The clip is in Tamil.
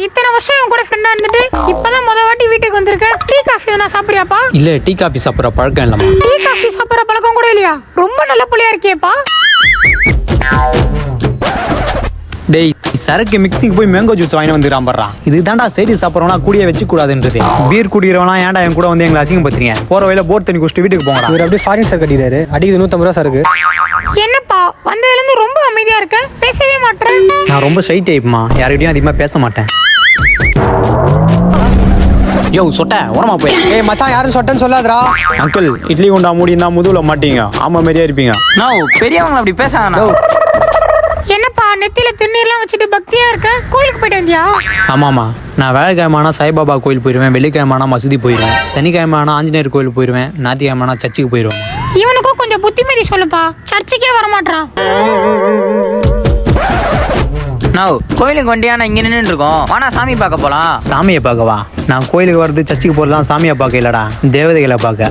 இத்தனை வருஷம் இவன் கூட ஃப்ரெண்டா இருந்துட்டு இப்பதான் முத வாட்டி வீட்டுக்கு வந்திருக்க. டீ காஃபி எதனா சாப்பிடுறியாப்பா? இல்ல டீ காபி சாப்பிட்ற பழக்கம் இல்லம்மா. டீ காஃபி சாப்பிடுற பழக்கம் கூட இல்லையா? ரொம்ப நல்ல புள்ளையா இருக்கியேப்பா. டேய் சரக்கு மிக்சிங் போய் மேங்கோ ஜூஸ் வாங்கி வந்துடுறான் பண்றா. இது தாண்டா சைடு சாப்பிட்றவனா கூடிய வச்சு கூடாதுன்றது. பீர் குடிக்கிறவனா ஏன்டா என் கூட வந்து எங்களை அசிங்கப்படுத்துறீங்க? போற வழியில போர் தண்ணி குடிச்சிட்டு வீட்டுக்கு போங்கடா. இவர் அப்படியே ஃபாரின் சார் கட்டிடுறாரு. அடிக்குது 150 ரூபா சாருக்கு. என்னப்பா வந்ததுல இருந்து ரொம்ப அமைதியா இருக்க, பேசவே மாட்டேன். நான் ரொம்ப ஷை டைப்மா, யார்கிட்டயும் அதிகமா பேச மாட்டேன். யோ சொட்ட ஓரமா போய். ஏய் மச்சான் யாரும் சொட்டன்னு சொல்லாதடா. அங்கிள் இட்லி குண்டா மூடி இருந்தா முதுகுல மாட்டீங்க, ஆமா மாதிரியா இருப்பீங்க. நோ பெரியவங்க அப்படி பேசாங்கண்ணா. என்னப்பா நெத்தியில திருநீர்லாம் வச்சுட்டு பக்தியா இருக்க? கோயிலுக்கு போயிட்டு வந்தியா? ஆமாம்மா, நான் வேலைக்கிழமைனா சாய்பாபா கோயில் போயிடுவேன், வெள்ளிக்கிழமைனா மசூதி போயிடுவேன், சனிக்கிழமைனா ஆஞ்சநேயர் கோயில் போயிடுவேன், ஞாயிற்றுக்கிழமைனா சர்ச்சுக்கு போயிடுவேன். இவனுக்கும் கொஞ்சம் புத்திமதி சொல்லுப்பா, சர்ச்சுக்கே வரமாட்டான். நோ கோயிலுக்கு வண்டியான இங்க நின்று இருக்கோம், வானா சாமி பார்க்க போலாம். சாமியை பார்க்கவா? நான் கோயிலுக்கு வர்றது சர்ச்சுக்கு போடலாம், சாமியை பார்க்க இல்லடா, தேவதைகளை பார்க்க.